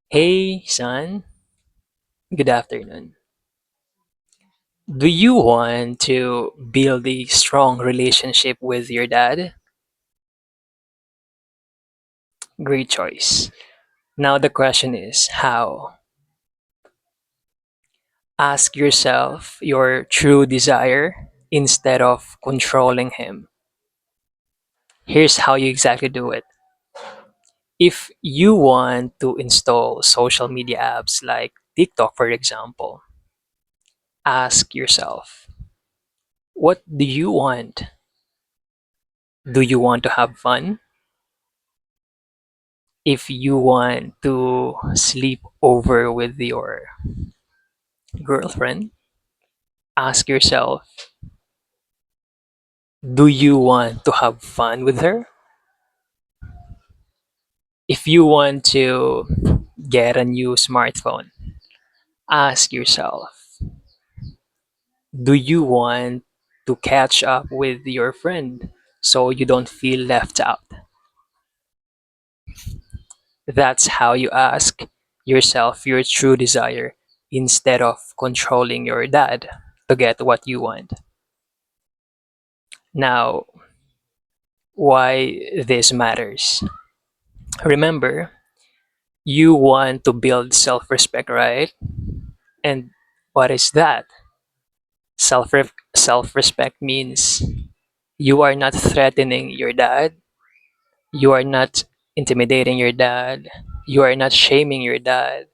Hey, son. Good afternoon. Do you want to build a strong relationship with your dad? Great choice. Now the question is how? Ask yourself your true desire instead of controlling him. Here's how you exactly do it. If you want to install social media apps like TikTok, for example, ask yourself, what do you want? Do you want to have fun? If you want to sleep over with your girlfriend, ask yourself, do you want to have fun with her? If you want to get a new smartphone, ask yourself, do you want to catch up with your friend so you don't feel left out? That's how you ask yourself your true desire instead of controlling your dad to get what you want. Now, why this matters. Remember, you want to build self respect, right? And what is that? Self respect means you are not threatening your dad, you are not intimidating your dad, you are not shaming your dad,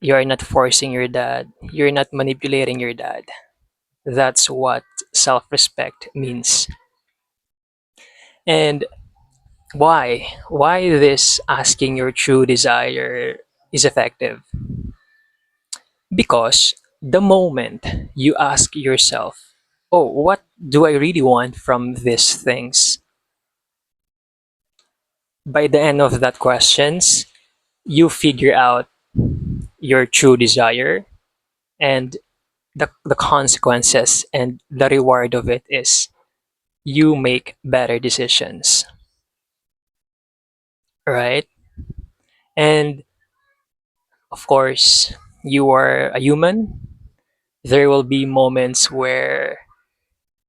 you are not forcing your dad, you're not manipulating your dad. That's what self respect means. And why? Why this asking your true desire is effective? Because the moment you ask yourself, oh, what do I really want from these things? By the end of that questions, you figure out your true desire and the consequences and the reward of it is you make better decisions, right? And of course, you are a human. There will be moments where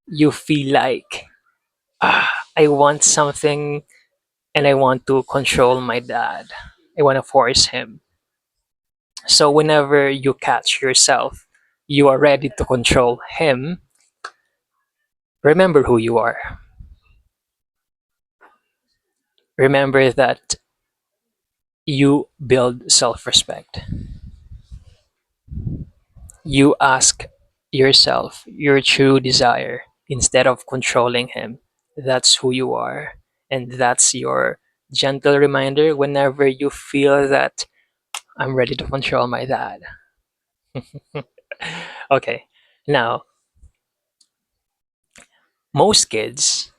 you feel like, ah, I want something and I want to control my dad. I want to force him. So whenever you catch yourself, you are ready to control him, remember who you are. Remember that you build self respect. You ask yourself your true desire instead of controlling him. That's who you are. And that's your gentle reminder whenever you feel that I'm ready to control my dad. Okay, now, most kids,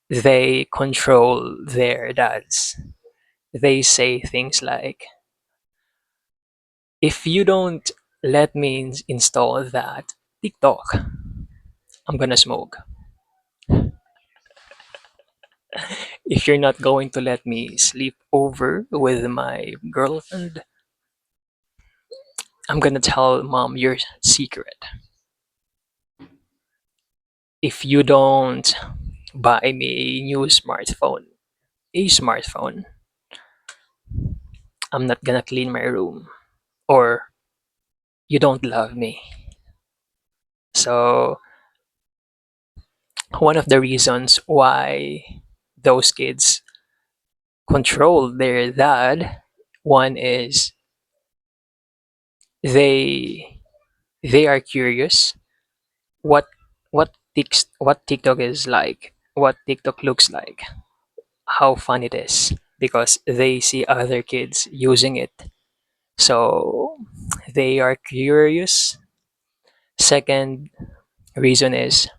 they control their dads. They say things like, if you don't let me install that TikTok, I'm gonna smoke. If you're not going to let me sleep over with my girlfriend, I'm gonna tell mom your secret. If you don't buy me a smartphone, I'm not gonna clean my room. Or you don't love me. So, one of the reasons why those kids control their dad, one is they they are curious what what TikTok is like, what TikTok looks like, how fun it is because they see other kids using it. So they are curious. Second reason is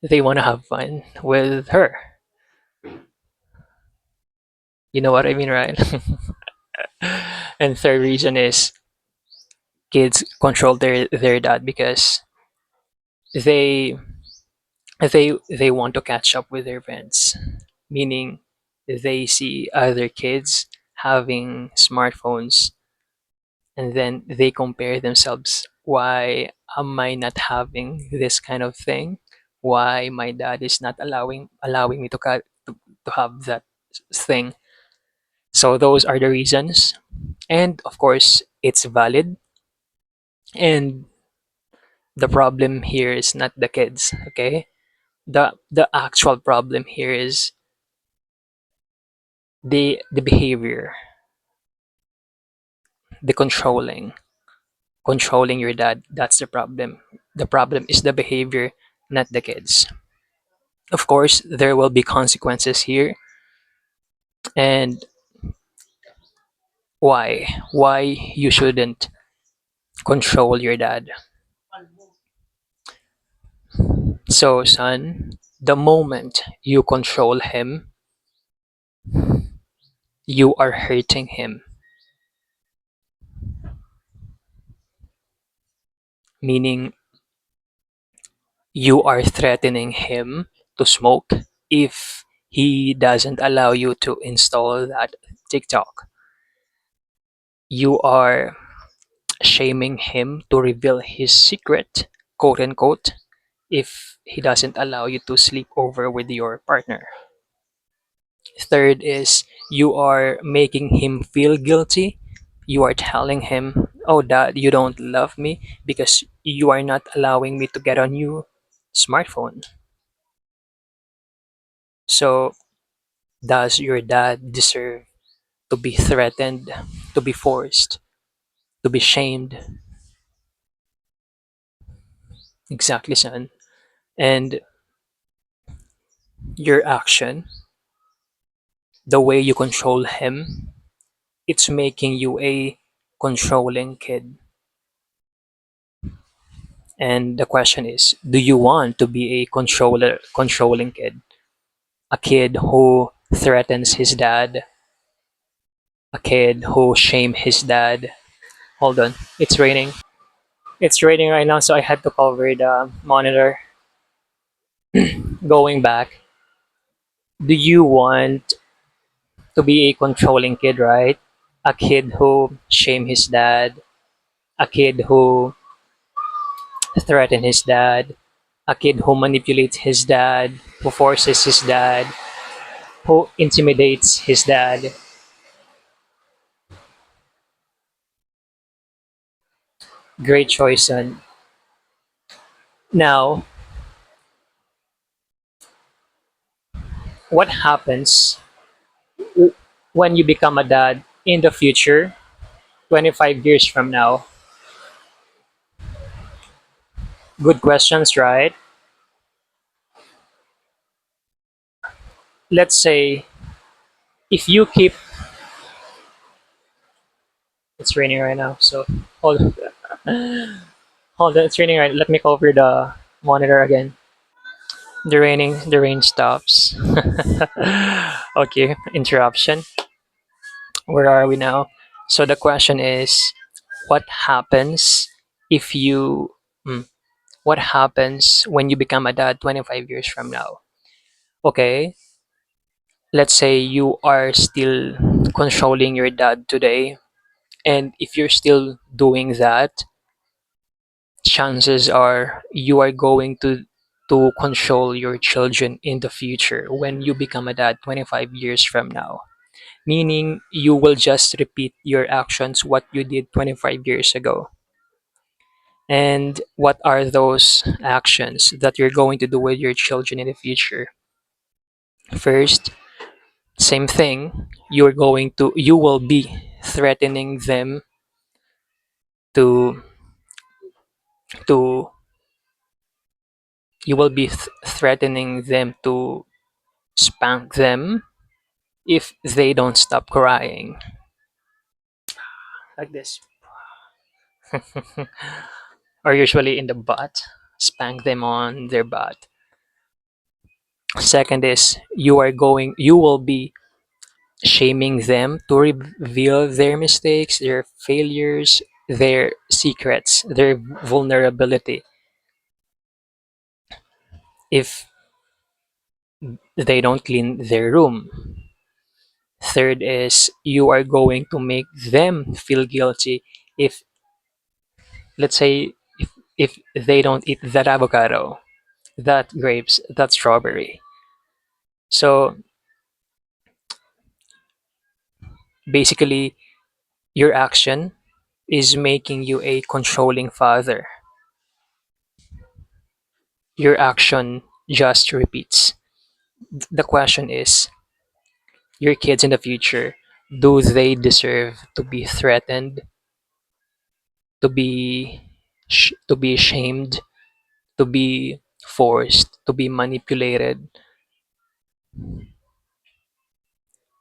they want to have fun with her. You know what I mean, right? And third reason is kids control their dad because they they want to catch up with their friends, meaning they see other kids having smartphones, and then they compare themselves. Why am I not having this kind of thing? Why my dad is not allowing me to have that thing? So those are the reasons. And of course, it's valid. And the problem here is not the kids, okay? The actual problem here is the behavior, the controlling your dad. That's the problem. The problem is the behavior, not the kids. Of course, there will be consequences here. And why you shouldn't control your dad. So son, the moment you control him, you are hurting him, meaning you are threatening him to smoke if he doesn't allow you to install that TikTok. You are shaming him to reveal his secret, quote unquote, if he doesn't allow you to sleep over with your partner. Third is you are making him feel guilty. You are telling him, "Oh, dad, you don't love me because you are not allowing me to get a new smartphone." So, does your dad deserve to be threatened, to be forced, to be shamed? Exactly, son. And your action, the way you control him, it's making you a controlling kid. And the question is, do you want to be a controlling kid? A kid who threatens his dad, a kid who shame his dad. Hold on, it's raining. It's raining right now, so I had to cover the monitor. Going back, do you want to be a controlling kid, right? A kid who shame his dad, a kid who threaten his dad, a kid who manipulates his dad, who forces his dad, who intimidates his dad. Great choice, son. Now, what happens when you become a dad in the future, 25 years from now? Good questions, right? Let's say if you keep, it's raining right now, so hold hold on, it's raining right. Let me cover the monitor again. The rain stops. Okay, interruption. Where are we now? So the question is, what happens if you, hmm, what happens when you become a dad 25 years from now? Okay, let's say you are still controlling your dad today, and if you're still doing that, chances are you are going to control your children in the future when you become a dad 25 years from now. Meaning you will just repeat your actions what you did 25 years ago. And what are those actions that you're going to do with your children in the future? First, same thing, you will be threatening them to to you will be threatening them to spank them if they don't stop crying. Like this. Or usually in the butt, spank them on their butt. Second is you will be shaming them to reveal their mistakes, their failures, their secrets, their vulnerability. If they don't clean their room, Third is you are going to make them feel guilty if, let's say, if they don't eat that avocado, that grapes, that strawberry. So basically, your action is making you a controlling father. Your action just repeats. The question is, your kids in the future, do they deserve to be threatened, to be shamed, to be forced, to be manipulated?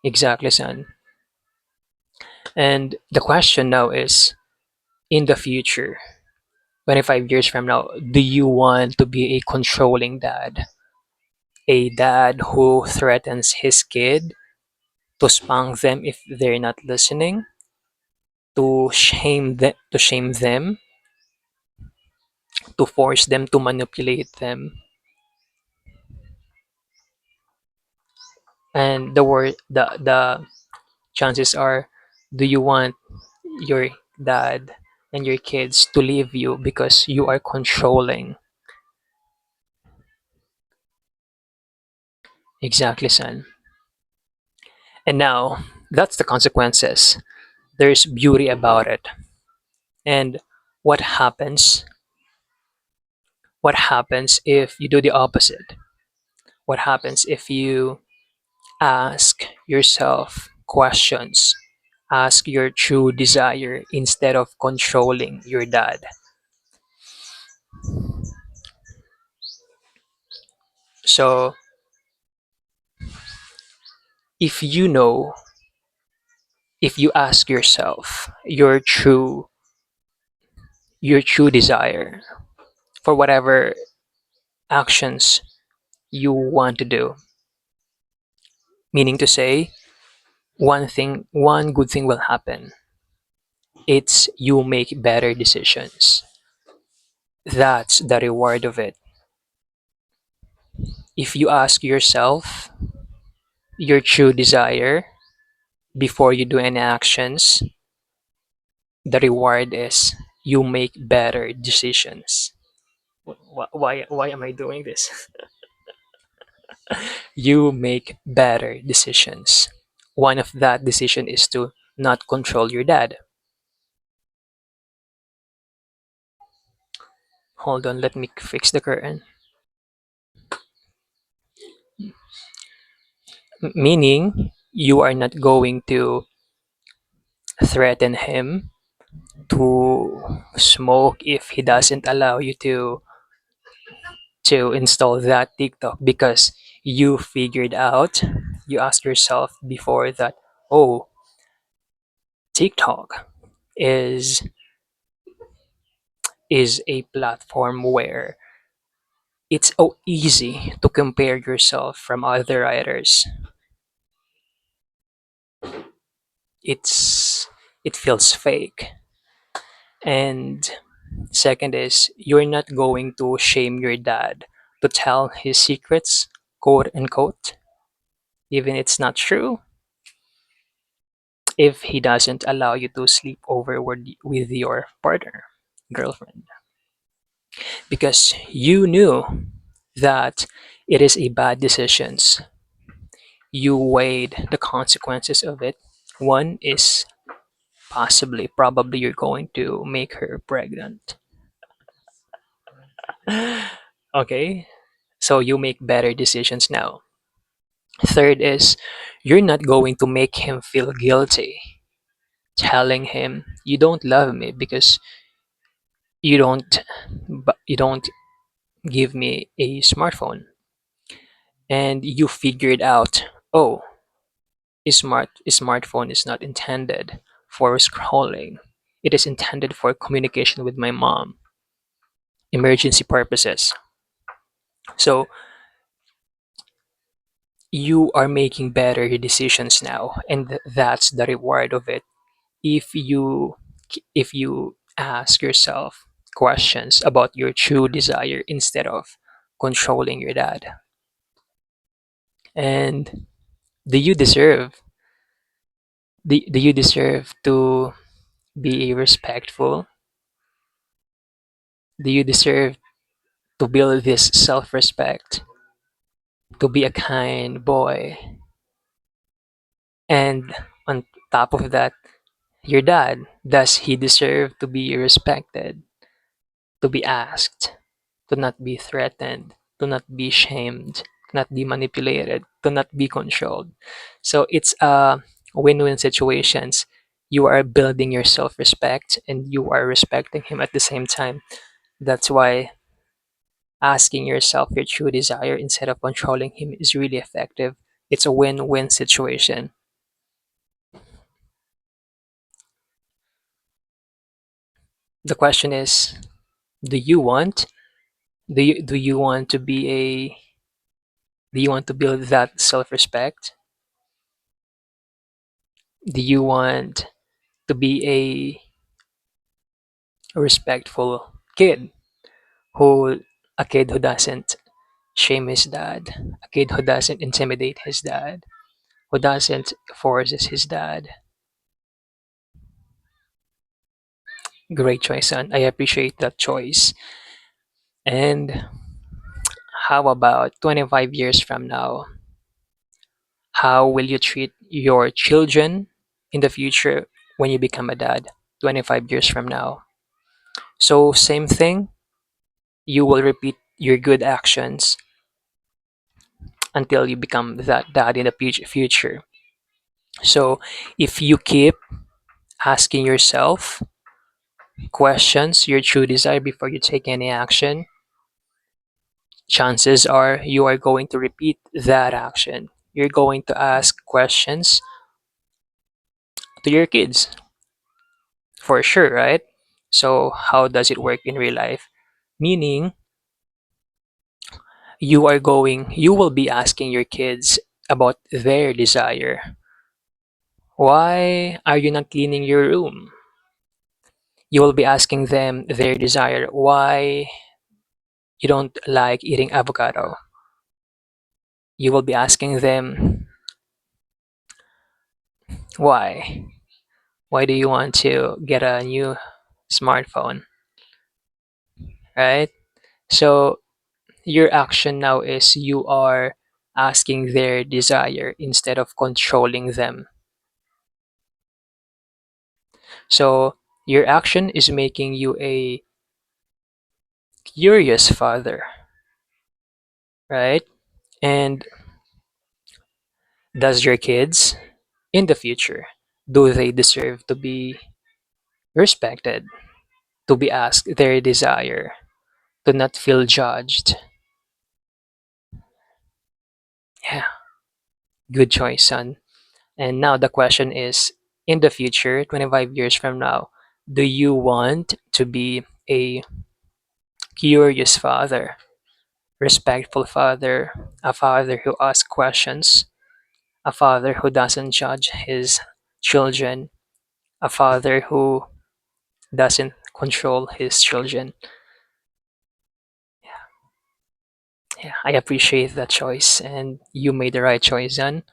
Exactly, son. And the question now is, in the future, 25 years from now, do you want to be a controlling dad? A dad who threatens his kid to spank them if they're not listening, to shame them, to force them, to manipulate them. And the chances are, do you want your dad and your kids to leave you because you are controlling? Exactly, son. And now, that's the consequences. There's beauty about it. And what happens? What happens if you do the opposite? What happens if you ask yourself questions? Ask your true desire instead of controlling your dad. So, if you know, if you ask yourself your true desire for whatever actions you want to do, meaning to say, one good thing will happen. It's you make better decisions. That's the reward of it. If you ask yourself your true desire before you do any actions, the reward is you make better decisions. Why am I doing this? You make better decisions. One of that decision is to not control your dad. Hold on, let me fix the curtain. Meaning, you are not going to threaten him to smoke if he doesn't allow you to install that TikTok because you figured out, you asked yourself before that, oh, TikTok is is a platform where it's so easy to compare yourself from other writers. It's it feels fake. And second is you're not going to shame your dad to tell his secrets, quote unquote, even it's not true, if he doesn't allow you to sleep over with your partner, girlfriend, because you knew that it is a bad decision. You weighed the consequences of it. One is probably you're going to make her pregnant. Okay, so you make better decisions now. Third is you're not going to make him feel guilty, telling him you don't love me because you don't give me a smartphone. And you figured out, oh, a smartphone is not intended for scrolling. It is intended for communication with my mom, emergency purposes. So you are making better decisions now, and that's the reward of it. If you if you ask yourself questions about your true desire instead of controlling your dad. And do you deserve Do you deserve to be respectful? Do you deserve to build this self-respect, to be a kind boy? And on top of that, your dad, does he deserve to be respected, to be asked, to not be threatened, to not be shamed, to not be manipulated, to not be controlled? So it's a win-win situations. You are building your self-respect and you are respecting him at the same time. That's why asking yourself your true desire instead of controlling him is really effective. It's a win-win situation. The question is, do you want do you want to be a do you want to build that self-respect? Do you want to be a respectful kid who a kid who doesn't shame his dad, a kid who doesn't intimidate his dad, who doesn't forces his dad? Great choice, son. I appreciate that choice. And how about 25 years from now? How will you treat your children in the future when you become a dad 25 years from now? So, same thing, you will repeat your good actions until you become that dad in the future. So, if you keep asking yourself questions, your true desire before you take any action, chances are you are going to repeat that action. You're going to ask questions to your kids for sure, right? So, how does it work in real life? Meaning, you will be asking your kids about their desire. Why are you not cleaning your room? You will be asking them their desire. Why you don't like eating avocado? You will be asking them why. Why do you want to get a new smartphone? Right? So your action now is you are asking their desire instead of controlling them. So your action is making you a curious father, right? And does your kids in the future, do they deserve to be respected, to be asked their desire, to not feel judged? Yeah, good choice, son. And now the question is, in the future, 25 years from now, do you want to be a curious father, respectful father, a father who asks questions, a father who doesn't judge his children, a father who doesn't control his children? Yeah, I appreciate that choice, and you made the right choice, son.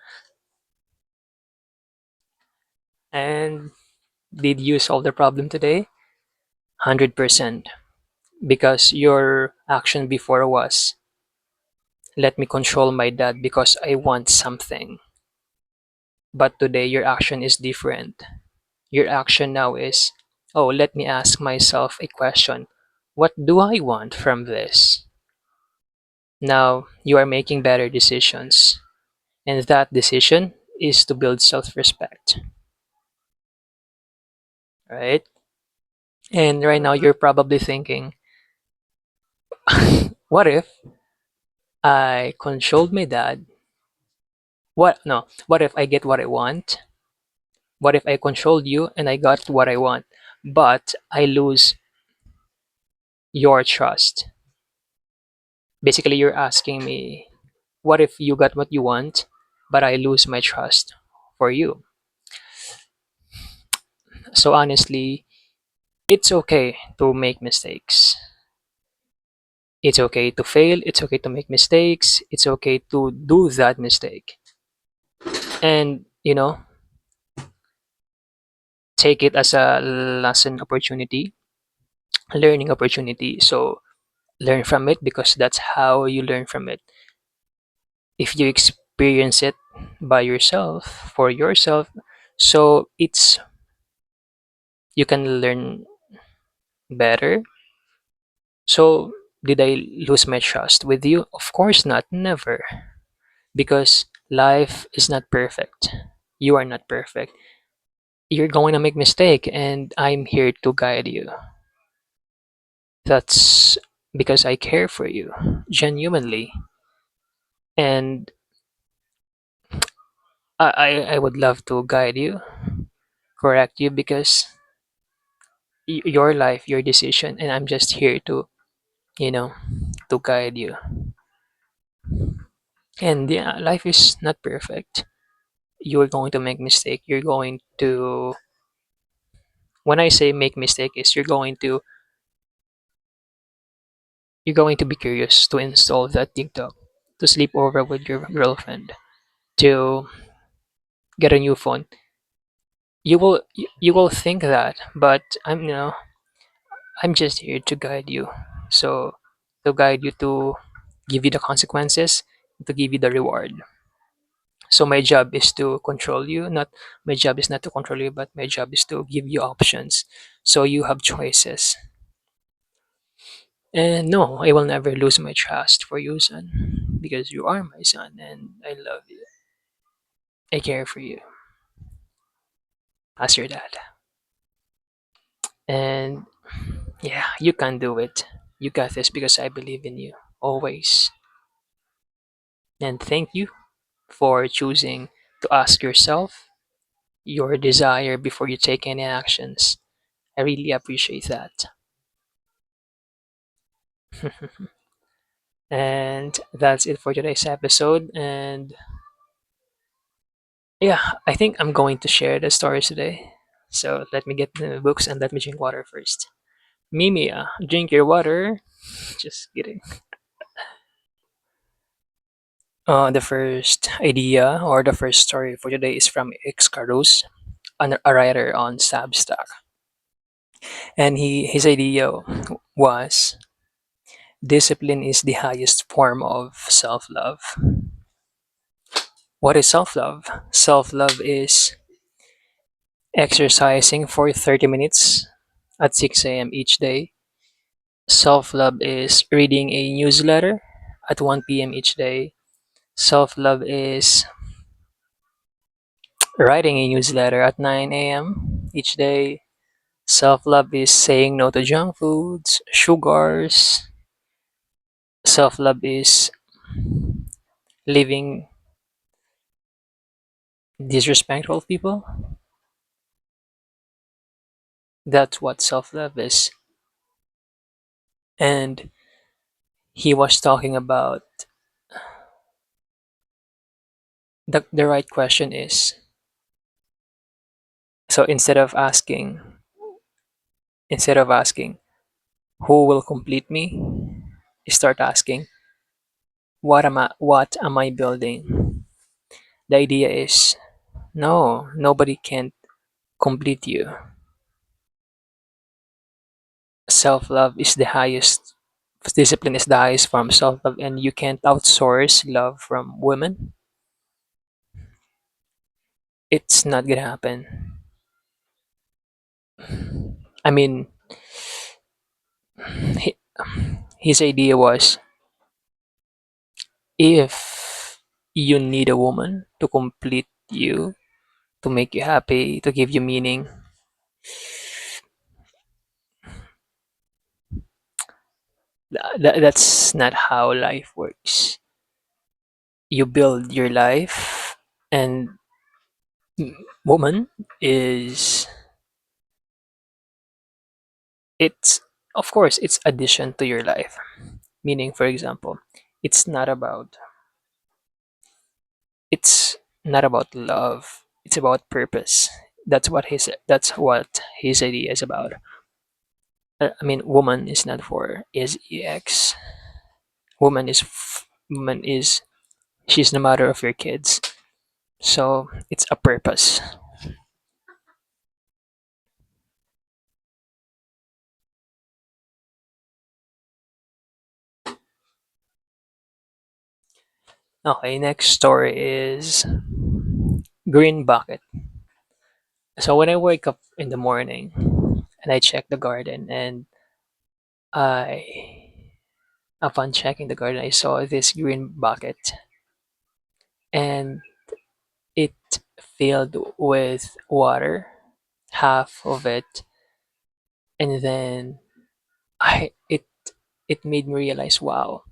And did you solve the problem today? 100%. Because your action before was, let me control my dad because I want something. But today, your action is different. Your action now is, oh, let me ask myself a question. What do I want from this? Now, you are making better decisions. And that decision is to build self respect, right? And right now, you're probably thinking, what if I controlled my dad? What? No. What if I get what I want? What if I controlled you and I got what I want, but I lose your trust? Basically, you're asking me, what if you got what you want, but I lose my trust for you? So, honestly, it's okay to make mistakes. It's okay to fail. It's okay to make mistakes. It's okay to do that mistake. And, take it as a lesson opportunity, learning opportunity. So learn from it because that's how you learn from it. If you experience it by yourself, for yourself, so it's you can learn better. So did I lose my trust with you? Of course not, never. Because life is not perfect. You are not perfect. You're going to make mistake and I'm here to guide you. That's because I care for you genuinely. And I would love to guide you, correct you because your life, your decision, and I'm just here to, you know, to guide you. And yeah, life is not perfect. You're going to make mistake. When I say make mistake is you're going to be curious to install that TikTok, to sleep over with your girlfriend, to get a new phone. You will think that, but I'm just here to guide you. So to guide you, to give you the consequences, to give you the reward. So my job is to control you, not my job is not to control you, but my job is to give you options. So you have choices. And no, I will never lose my trust for you, son, because you are my son and I love you. I care for you as your dad. And yeah, you can do it. You got this because I believe in you always. And thank you for choosing to ask yourself your desire before you take any actions. I really appreciate that. And that's it for today's episode. And yeah, I think I'm going to share the stories today. So let me get the books and let me drink water first. Mimia, drink your water. Just kidding. The first idea or the first story for today is from Xcarus, a writer on Substack. And his idea was discipline is the highest form of self love. What is self love? Self love is exercising for 30 minutes at 6 a.m. each day. Self love is reading a newsletter at 1 p.m. each day. Self love is writing a newsletter at 9 a.m. each day. Self love is saying no to junk foods, sugars. Self love is leaving disrespectful people. That's what self love is. And he was talking about the right question is, so instead of asking who will complete me, start asking what am I building. The idea is no, nobody can complete you. Self-love is the highest discipline, is the highest form of self-love, and you can't outsource love from women. It's not gonna happen. I mean, hi- his idea was if you need a woman to complete you, to make you happy, to give you meaning, that's not how life works. You build your life, and woman is it's of course it's addition to your life. Meaning, for example, it's not about it's not about love. It's about purpose. That's what his idea is about. I mean, woman is not for is ex. Woman is she's the mother of your kids. So it's a purpose. Okay, next story is green bucket. So when I wake up in the morning and I check the garden, and I upon checking the garden I saw this green bucket, and it filled with water, half of it, and then I it made me realize, wow,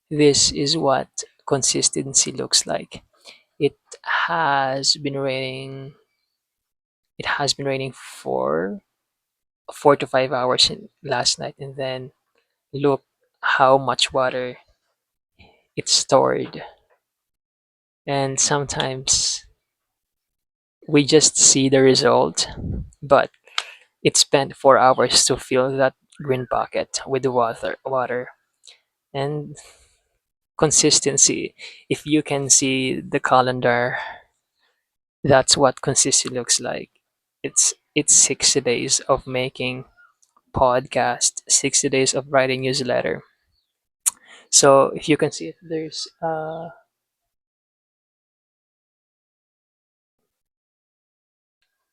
this is what consistency looks like. It has been raining. It has been raining for 4 to 5 hours last night, and then look how much water it stored. And sometimes we just see the result, but it spent 4 hours to fill that green bucket with water. And consistency, if you can see the calendar, that's what consistency looks like. It's 60 days of making podcast, 60 days of writing newsletter. So if you can see it, there's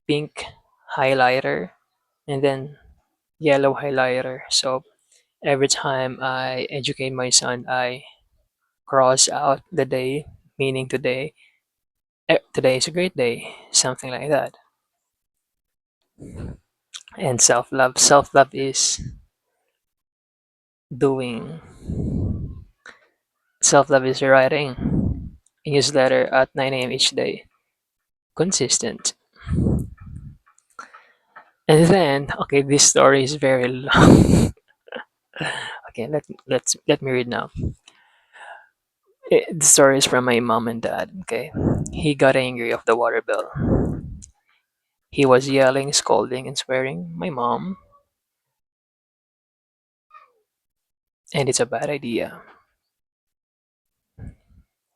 pink highlighter and then yellow highlighter. So every time I educate my son, I cross out the day, meaning today. Today is a great day, something like that. And self love is doing. Self love is writing a newsletter at 9 a.m. each day, consistent. And then, okay, this story is very long. Okay, let me read now. The story is from my mom and dad. Okay, he got angry of the water bill. He was yelling, scolding, and swearing my mom, and it's a bad idea.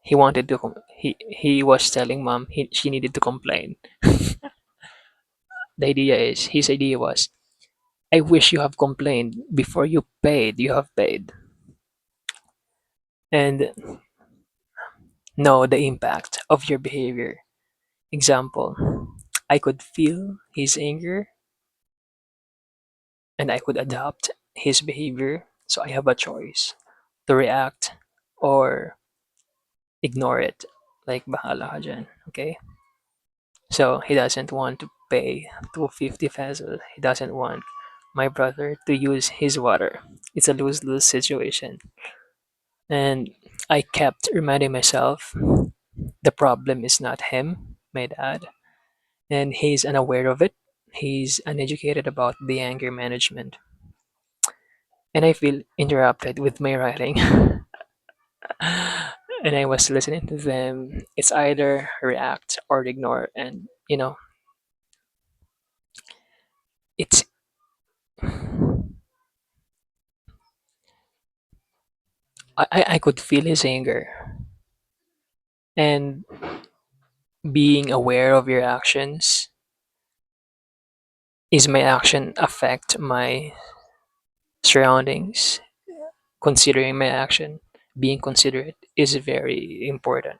He wanted to. He was telling mom she needed to complain. The idea is his idea was, I wish you have complained before you paid. You have paid, and know the impact of your behavior. Example: I could feel his anger, and I could adopt his behavior. So I have a choice to react or ignore it. Like bahala ka dyan, okay? So he doesn't want to pay 250 pesos. He doesn't want my brother to use his water. It's a lose-lose situation. And I kept reminding myself the problem is not him, my dad, and he's unaware of it. He's uneducated about the anger management. And I feel interrupted with my writing. And I was listening to them. It's either react or ignore. And, it's I could feel his anger. And being aware of your actions, is my action affect my surroundings? Considering my action, being considerate is very important.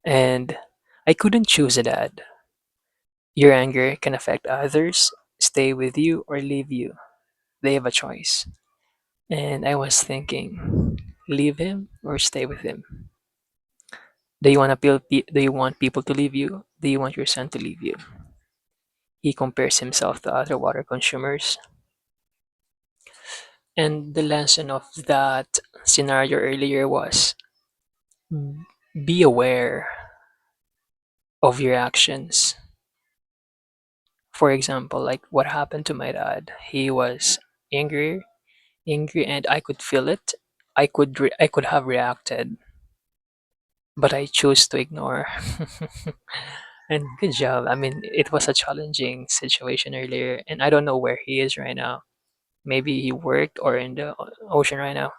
And I couldn't choose a dad. Your anger can affect others, stay with you, or leave you. They have a choice. And I was thinking, leave him or stay with him? Do you want people to leave you? Do you want your son to leave you? He compares himself to other water consumers. And the lesson of that scenario earlier was, be aware of your actions. For example, like what happened to my dad. He was angry, angry, and I could feel it. I could have reacted, but I chose to ignore. And good job. I mean, it was a challenging situation earlier, and I don't know where he is right now. Maybe he worked or in the ocean right now.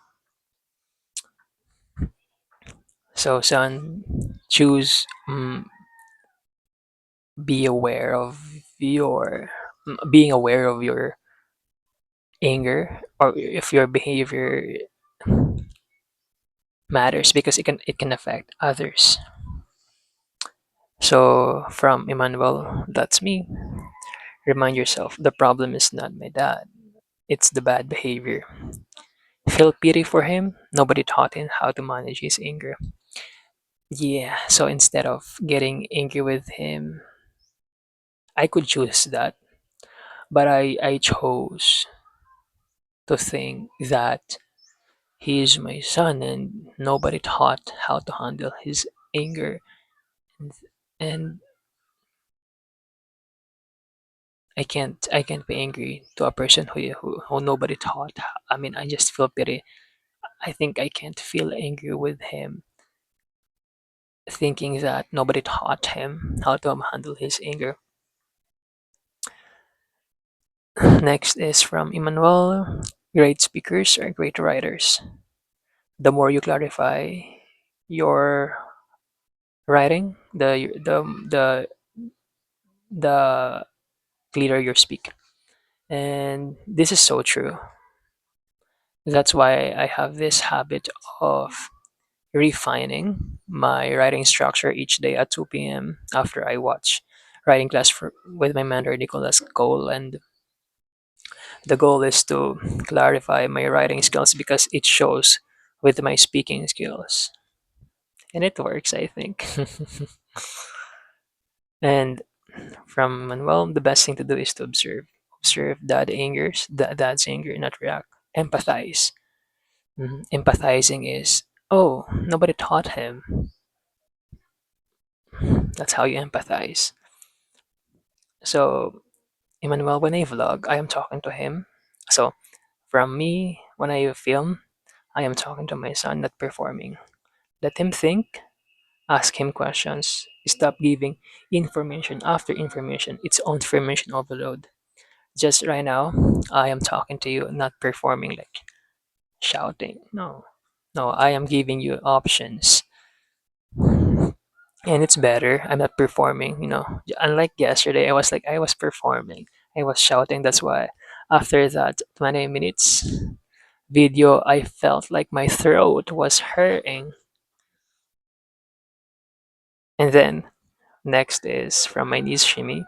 So, son, choose. Be aware of your being aware of your anger, or if your behavior matters because it can affect others. So from Emmanuel, that's me. Remind yourself the problem is not my dad. It's the bad behavior. Feel pity for him. Nobody taught him how to manage his anger. Yeah, so instead of getting angry with him, I could choose that. But I chose to think that he is my son and nobody taught how to handle his anger. And, and I can't be angry to a person who nobody taught. I mean, I just feel pity. I think I can't feel angry with him, thinking that nobody taught him how to handle his anger. Next is from Emmanuel. Great speakers are great writers. The more you clarify your writing, the clearer you speak. And this is so true. That's why I have this habit of refining my writing structure each day at 2 p.m. after I watch writing class with my mentor Nicholas Cole. And the goal is to clarify my writing skills because it shows with my speaking skills. And it works, I think. And from Manuel, the best thing to do is to observe. Observe dad's anger, not react. Empathize. Empathizing is, oh, nobody taught him. That's how you empathize. So, Emmanuel, when I vlog, I am talking to him. So, from me, when I film, I am talking to my son, not performing. Let him think, ask him questions, stop giving information after information. It's on information overload. Just right now, I am talking to you, not performing like shouting. No, no, I am giving you options. And it's better. I'm not performing, Unlike yesterday, I was performing. I was shouting. That's why after that 20 minutes video, I felt like my throat was hurting. And then next is from my niece Shimi.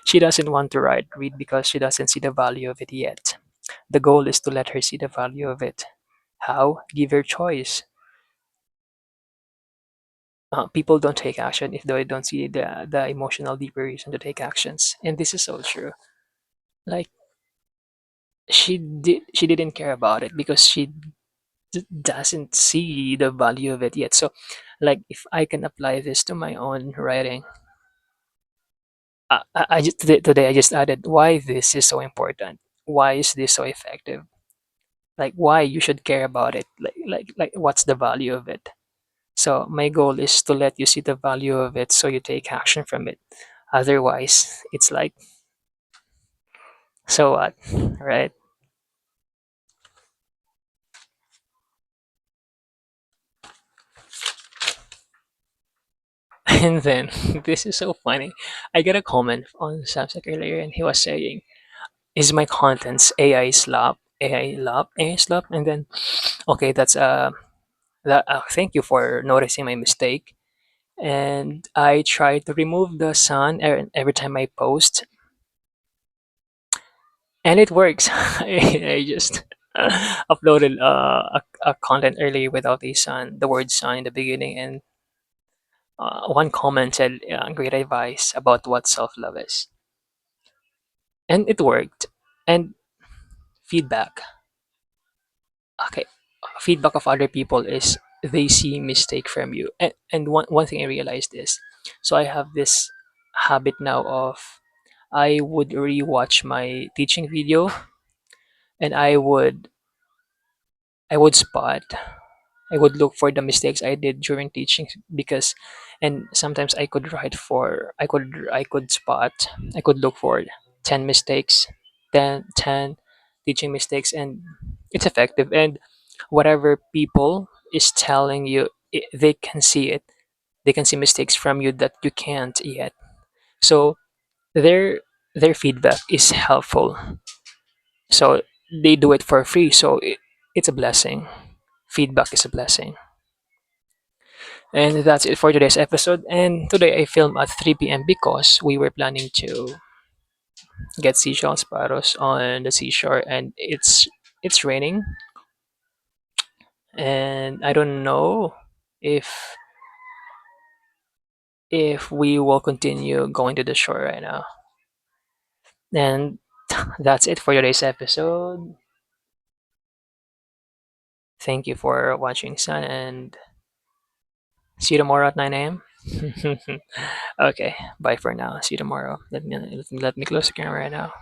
She doesn't want to read because she doesn't see the value of it yet. The goal is to let her see the value of it. How? Give her choice. People don't take action if they don't see the emotional deeper reason to take actions. And this is so true. Like she didn't care about it because she doesn't see the value of it yet. So like if I can apply this to my own writing, I just today I just added why this is so important. Why is this so effective? Like why you should care about it. Like what's the value of it? So my goal is to let you see the value of it so you take action from it. Otherwise, it's like, so what? Right? And then this is so funny. I got a comment on Samsung earlier and he was saying, is my contents AI slop? AI slop? And then okay, thank you for noticing my mistake. And I try to remove the sun every time I post, and it works. I just uploaded a content earlier without a sun, the word sun in the beginning, and one comment said, "Great advice about what self love is," and it worked. And feedback, okay, feedback of other people is they see mistake from you, and one thing I realized is, so I have this habit now of I would rewatch my teaching video and I would spot I would look for the mistakes I did during teaching because and sometimes I could spot I could look for 10 mistakes, 10 teaching mistakes, and it's effective. And whatever people is telling you, they can see it. They can see mistakes from you that you can't yet. So their their feedback is helpful. So they do it for free. So it's a blessing. Feedback is a blessing. And that's it for today's episode. And today I filmed at 3 p.m. because we were planning to get seashell sparrows on the seashore, and it's raining, and I don't know if we will continue going to the shore right now. And that's it for today's episode. Thank you for watching, Sun, and see you tomorrow at 9 a.m. Okay, bye for now. See you tomorrow. Let me close the camera right now.